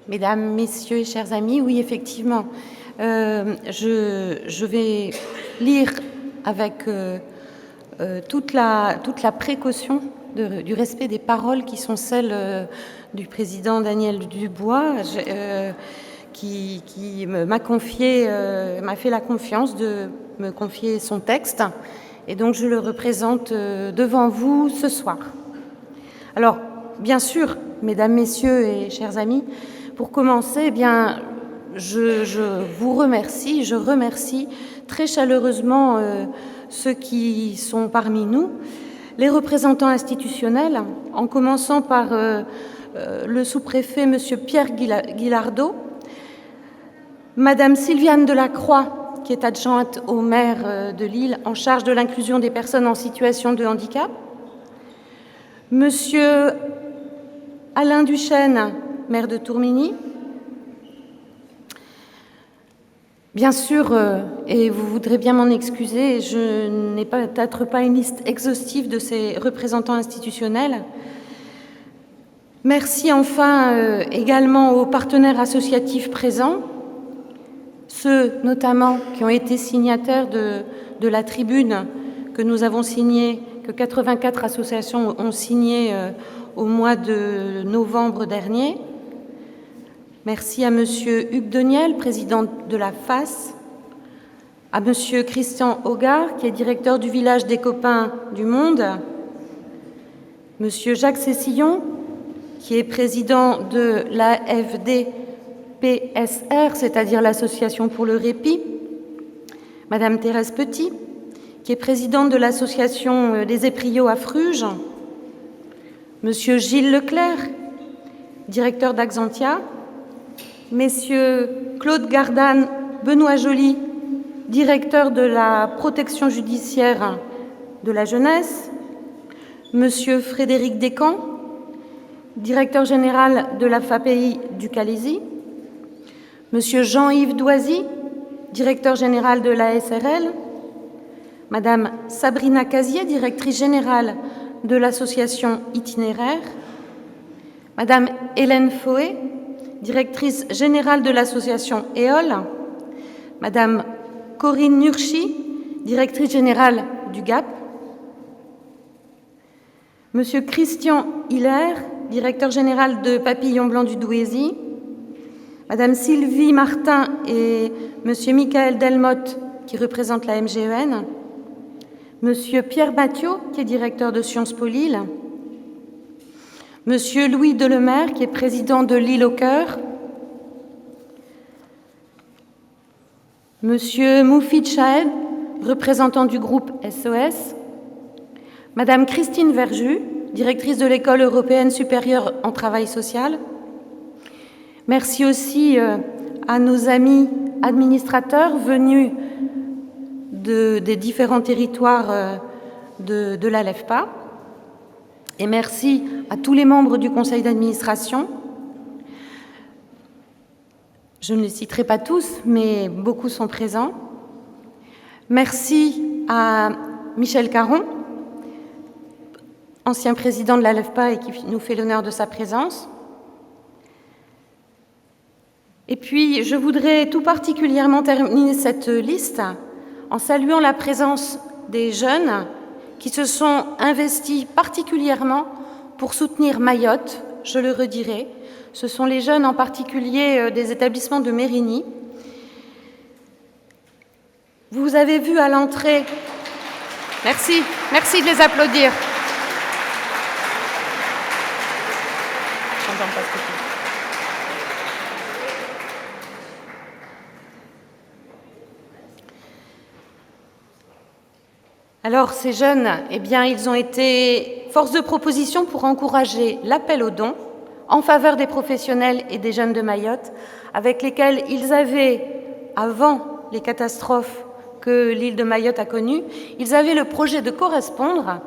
Mesdames, Messieurs et chers amis, oui, effectivement, je vais lire avec toute la précaution du respect des paroles qui sont celles du président Daniel Dubois, qui m'a fait la confiance de me confier son texte, et donc je le représente devant vous ce soir. Alors, bien sûr, Mesdames, Messieurs et chers amis, pour commencer, eh bien, je remercie très chaleureusement ceux qui sont parmi nous, les représentants institutionnels, en commençant par le sous-préfet M. Pierre Guillardot, Madame Sylviane Delacroix, qui est adjointe au maire de Lille en charge de l'inclusion des personnes en situation de handicap, Monsieur Alain Duchesne, maire de Tourmigny. Bien sûr, et vous voudrez bien m'en excuser, je n'ai peut-être pas une liste exhaustive de ces représentants institutionnels. Merci enfin également aux partenaires associatifs présents, ceux notamment qui ont été signataires de la tribune que nous avons signée, que 84 associations ont signée au mois de novembre dernier. Merci à Monsieur Hugues Deniel, président de la FAS, à Monsieur Christian Hogarth, qui est directeur du village des Copains du Monde, Monsieur Jacques Cessillon, qui est président de l'AFD-PSR, c'est-à-dire l'Association pour le répit, Madame Thérèse Petit, qui est présidente de l'Association des Épriots à Fruges, Monsieur Gilles Leclerc, directeur d'Axantia, Messieurs Claude Gardanne, Benoît Joly, directeur de la protection judiciaire de la jeunesse, Monsieur Frédéric Descamps, directeur général de la FAPI du Calaisis, Monsieur Jean-Yves Doisy, directeur général de la SRL, Madame Sabrina Casier, directrice générale de l'association Itinéraire, Madame Hélène Foé, directrice générale de l'association EOL, Madame Corinne Nurchi, directrice générale du GAP, Monsieur Christian Hiller, directeur général de Papillon Blanc du Douaisis, Madame Sylvie Martin et Monsieur Michael Delmotte, qui représente la MGEN, Monsieur Pierre Mathieu, qui est directeur de Sciences Po Lille, Monsieur Louis Delemaire, qui est président de Lille au Cœur, Monsieur Moufid Chahed, représentant du groupe SOS, Madame Christine Verjus, directrice de l'École européenne supérieure en travail social. Merci aussi à nos amis administrateurs venus des différents territoires de la LEFPA. Et merci à tous les membres du conseil d'administration. Je ne les citerai pas tous, mais beaucoup sont présents. Merci à Michel Caron, ancien président de la LEFPA et qui nous fait l'honneur de sa présence. Et puis, je voudrais tout particulièrement terminer cette liste en saluant la présence des jeunes qui se sont investis particulièrement pour soutenir Mayotte, je le redirai. Ce sont les jeunes en particulier des établissements de Mérigny. Vous avez vu à l'entrée... Merci de les applaudir. Alors, ces jeunes, eh bien, ils ont été force de proposition pour encourager l'appel aux dons en faveur des professionnels et des jeunes de Mayotte, avec lesquels ils avaient, avant les catastrophes que l'île de Mayotte a connues, ils avaient le projet de correspondre.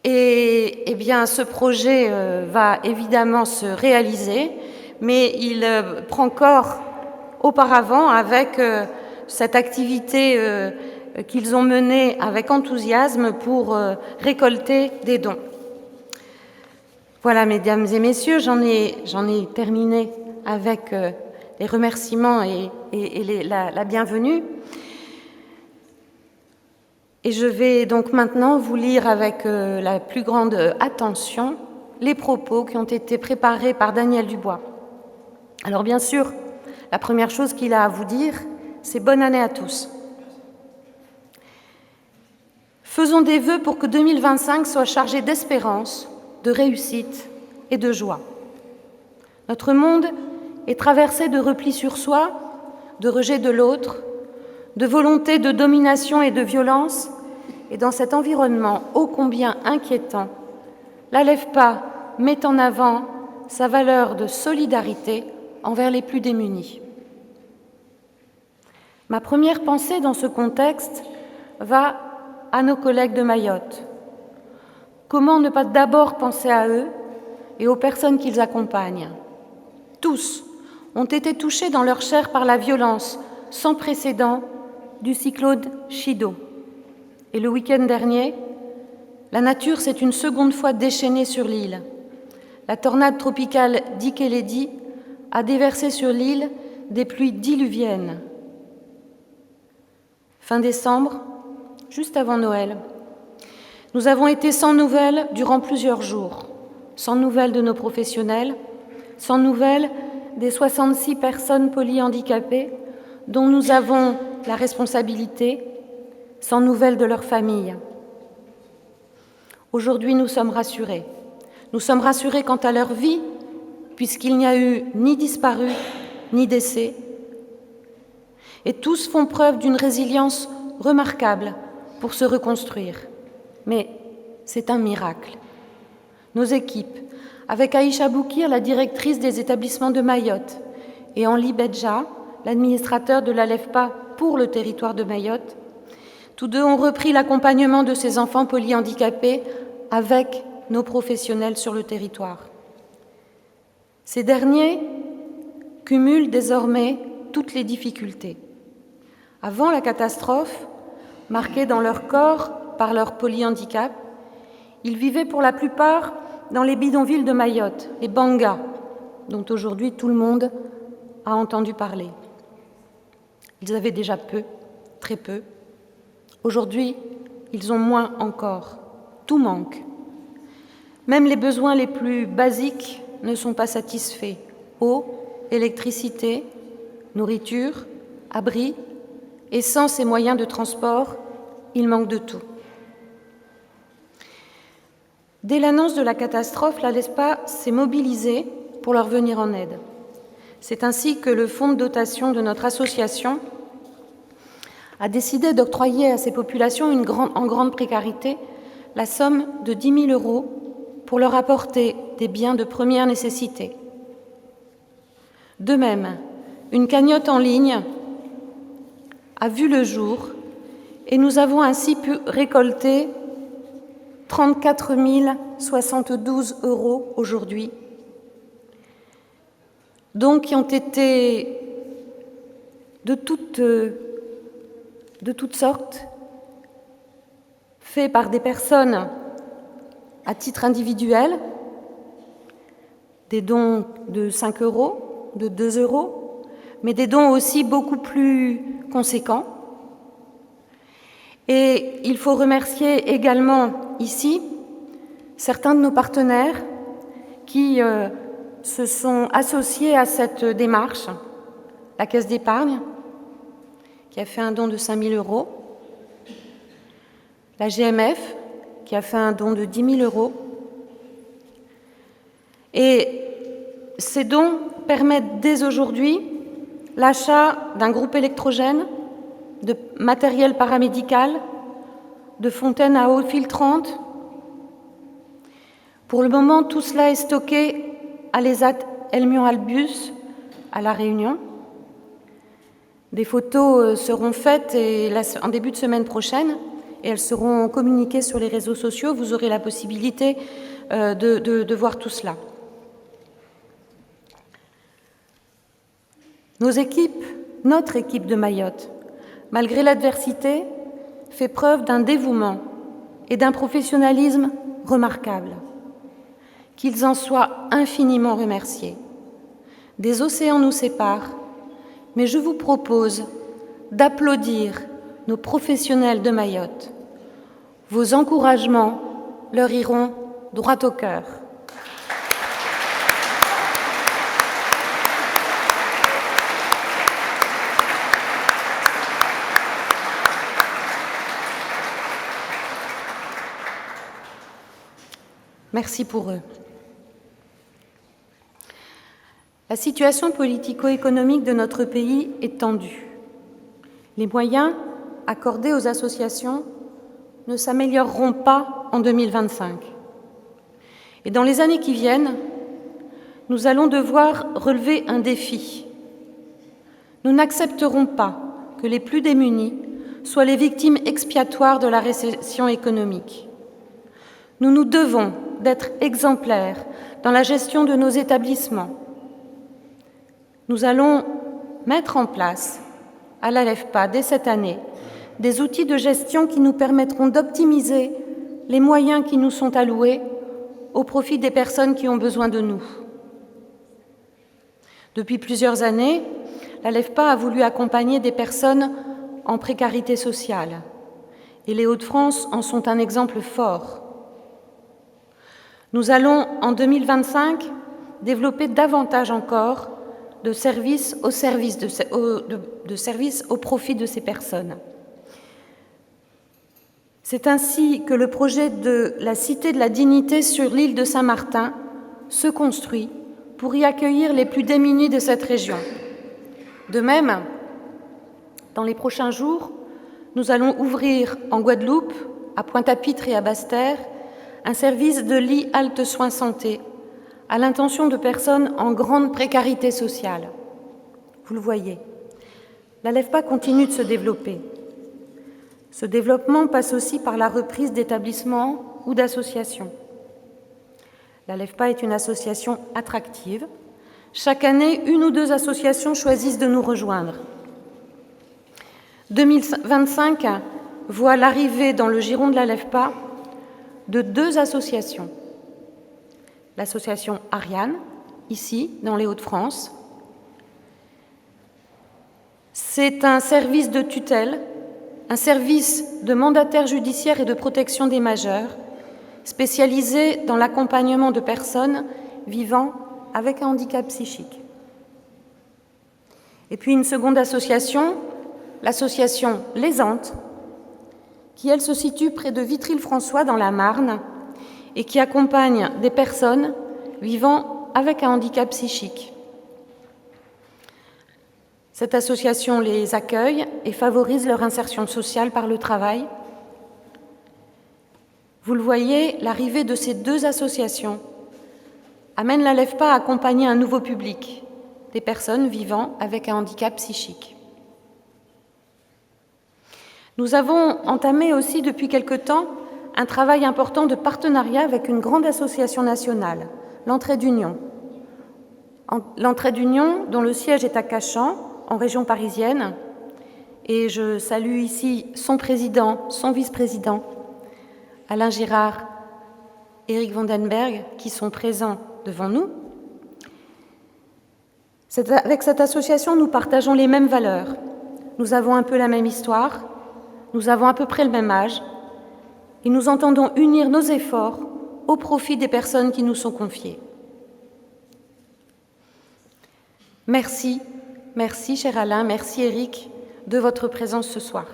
Et eh bien, ce projet va évidemment se réaliser, mais il prend corps auparavant avec cette activité qu'ils ont menée avec enthousiasme pour récolter des dons. Voilà, mesdames et messieurs, j'en ai terminé avec les remerciements et la bienvenue. Et je vais donc maintenant vous lire avec la plus grande attention les propos qui ont été préparés par Daniel Dubois. Alors bien sûr, la première chose qu'il a à vous dire, c'est bonne année à tous. Faisons des vœux pour que 2025 soit chargé d'espérance, de réussite et de joie. Notre monde est traversé de repli sur soi, de rejet de l'autre, de volonté de domination et de violence, et dans cet environnement ô combien inquiétant, l'ALEFPA met en avant sa valeur de solidarité envers les plus démunis. Ma première pensée dans ce contexte va à nos collègues de Mayotte. Comment ne pas d'abord penser à eux et aux personnes qu'ils accompagnent? Tous ont été touchés dans leur chair par la violence sans précédent du cyclone Chido. Et le week-end dernier, la nature s'est une seconde fois déchaînée sur l'île. La tornade tropicale Dikeledi a déversé sur l'île des pluies diluviennes. Fin décembre, juste avant Noël, nous avons été sans nouvelles durant plusieurs jours, sans nouvelles de nos professionnels, sans nouvelles des 66 personnes polyhandicapées dont nous avons la responsabilité, sans nouvelles de leurs familles. Aujourd'hui, nous sommes rassurés. Nous sommes rassurés quant à leur vie, puisqu'il n'y a eu ni disparu, ni décès. Et tous font preuve d'une résilience remarquable pour se reconstruire. Mais c'est un miracle. Nos équipes, avec Aïcha Boukir, la directrice des établissements de Mayotte, et Henri Bedja, l'administrateur de l'ALEFPA pour le territoire de Mayotte, tous deux ont repris l'accompagnement de ces enfants polyhandicapés avec nos professionnels sur le territoire. Ces derniers cumulent désormais toutes les difficultés. Avant la catastrophe, marqués dans leur corps par leur polyhandicap, ils vivaient pour la plupart dans les bidonvilles de Mayotte, les bangas, dont aujourd'hui tout le monde a entendu parler. Ils avaient déjà peu, très peu. Aujourd'hui, ils ont moins encore. Tout manque. Même les besoins les plus basiques ne sont pas satisfaits. Eau, électricité, nourriture, abri, essence et moyens de transport, il manque de tout. Dès l'annonce de la catastrophe, l'ALEFPA s'est mobilisée pour leur venir en aide. C'est ainsi que le fonds de dotation de notre association a décidé d'octroyer à ces populations en grande précarité la somme de 10 000 € pour leur apporter des biens de première nécessité. De même, une cagnotte en ligne a vu le jour et nous avons ainsi pu récolter 34 072 € aujourd'hui, donc qui ont été de toutes sortes, faits par des personnes à titre individuel, des dons de 5 €, de 2 €, mais des dons aussi beaucoup plus conséquents. Et il faut remercier également ici certains de nos partenaires qui se sont associés à cette démarche. La Caisse d'épargne, qui a fait un don de 5 000 €, la GMF, qui a fait un don de 10 000 €. Et ces dons permettent dès aujourd'hui l'achat d'un groupe électrogène, de matériel paramédical, de fontaines à eau filtrante. Pour le moment, tout cela est stocké à l'ESAT Elmion-Albus, à La Réunion. Des photos seront faites en début de semaine prochaine et elles seront communiquées sur les réseaux sociaux. Vous aurez la possibilité de voir tout cela. Notre équipe de Mayotte, malgré l'adversité, fait preuve d'un dévouement et d'un professionnalisme remarquables, qu'ils en soient infiniment remerciés. Des océans nous séparent, mais je vous propose d'applaudir nos professionnels de Mayotte. Vos encouragements leur iront droit au cœur. Merci pour eux. La situation politico-économique de notre pays est tendue. Les moyens accordés aux associations ne s'amélioreront pas en 2025. Et dans les années qui viennent, nous allons devoir relever un défi. Nous n'accepterons pas que les plus démunis soient les victimes expiatoires de la récession économique. Nous nous devons d'être exemplaires dans la gestion de nos établissements. Nous allons mettre en place, à l'ALEFPA, dès cette année, des outils de gestion qui nous permettront d'optimiser les moyens qui nous sont alloués au profit des personnes qui ont besoin de nous. Depuis plusieurs années, l'ALEFPA a voulu accompagner des personnes en précarité sociale, et les Hauts-de-France en sont un exemple fort. Nous allons, en 2025, développer davantage encore de services au profit de ces personnes. C'est ainsi que le projet de la Cité de la Dignité sur l'île de Saint-Martin se construit pour y accueillir les plus démunis de cette région. De même, dans les prochains jours, nous allons ouvrir en Guadeloupe, à Pointe-à-Pitre et à Basse-Terre, un service de lit halte soins santé à l'intention de personnes en grande précarité sociale. Vous le voyez, l'ALEFPA continue de se développer. Ce développement passe aussi par la reprise d'établissements ou d'associations. L'ALEFPA est une association attractive. Chaque année, 1 ou 2 associations choisissent de nous rejoindre. 2025 voit l'arrivée dans le giron de l'ALEFPA de 2 associations. L'association Ariane, ici, dans les Hauts-de-France. C'est un service de tutelle, un service de mandataire judiciaire et de protection des majeurs, spécialisé dans l'accompagnement de personnes vivant avec un handicap psychique. Et puis une seconde association, l'association Les Antes, qui, elle, se situe près de Vitry-le-François, dans la Marne, et qui accompagne des personnes vivant avec un handicap psychique. Cette association les accueille et favorise leur insertion sociale par le travail. Vous le voyez, l'arrivée de ces 2 associations amène l'ALEFPA à accompagner un nouveau public, des personnes vivant avec un handicap psychique. Nous avons entamé aussi depuis quelque temps un travail important de partenariat avec une grande association nationale, l'Entraide Union. L'Entraide Union, dont le siège est à Cachan, en région parisienne, et je salue ici son président, son vice-président, Alain Girard, Éric Vandenberg, qui sont présents devant nous. Avec cette association, nous partageons les mêmes valeurs. Nous avons un peu la même histoire, nous avons à peu près le même âge, et nous entendons unir nos efforts au profit des personnes qui nous sont confiées. Merci, merci cher Alain, merci Éric, de votre présence ce soir.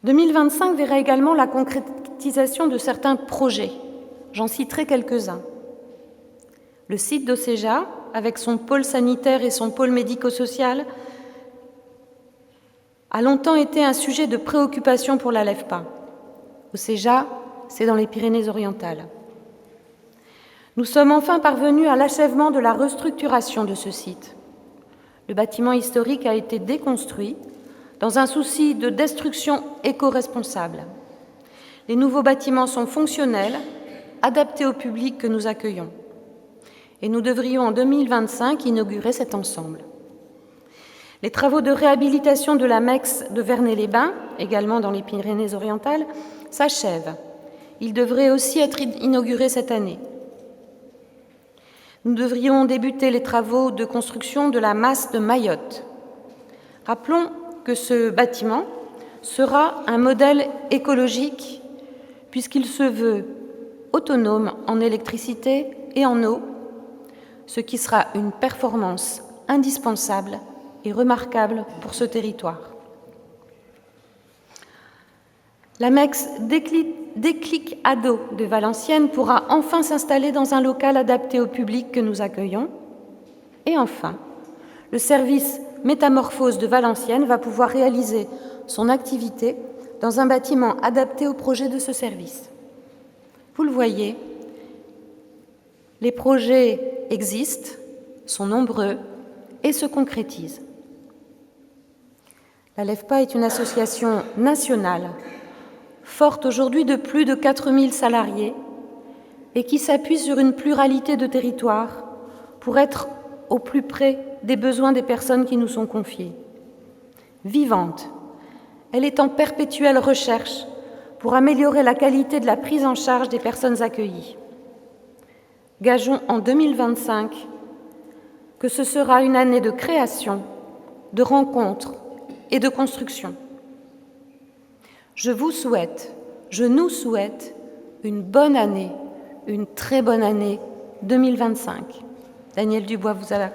2025 verra également la concrétisation de certains projets. J'en citerai quelques-uns. Le site d'Océja, avec son pôle sanitaire et son pôle médico-social, a longtemps été un sujet de préoccupation pour l'ALEFPA. Océja, c'est dans les Pyrénées-Orientales. Nous sommes enfin parvenus à l'achèvement de la restructuration de ce site. Le bâtiment historique a été déconstruit dans un souci de destruction éco-responsable. Les nouveaux bâtiments sont fonctionnels, adaptés au public que nous accueillons. Et nous devrions en 2025 inaugurer cet ensemble. Les travaux de réhabilitation de la MEX de Vernay-les-Bains, également dans les Pyrénées-Orientales, s'achèvent. Il devrait aussi être inauguré cette année. Nous devrions débuter les travaux de construction de la masse de Mayotte. Rappelons que ce bâtiment sera un modèle écologique puisqu'il se veut autonome en électricité et en eau, ce qui sera une performance indispensable et remarquable pour ce territoire. L'Amex Déclic Ado de Valenciennes pourra enfin s'installer dans un local adapté au public que nous accueillons. Et enfin, le service Métamorphose de Valenciennes va pouvoir réaliser son activité dans un bâtiment adapté au projet de ce service. Vous le voyez, les projets existent, sont nombreux et se concrétisent. La LEFPA est une association nationale, forte aujourd'hui de plus de 4000 salariés et qui s'appuie sur une pluralité de territoires pour être au plus près des besoins des personnes qui nous sont confiées. Vivante, elle est en perpétuelle recherche pour améliorer la qualité de la prise en charge des personnes accueillies. Gageons en 2025 que ce sera une année de création, de rencontres et de construction. Je vous souhaite, je nous souhaite une bonne année, une très bonne année 2025. Danielle Dubois, vous avez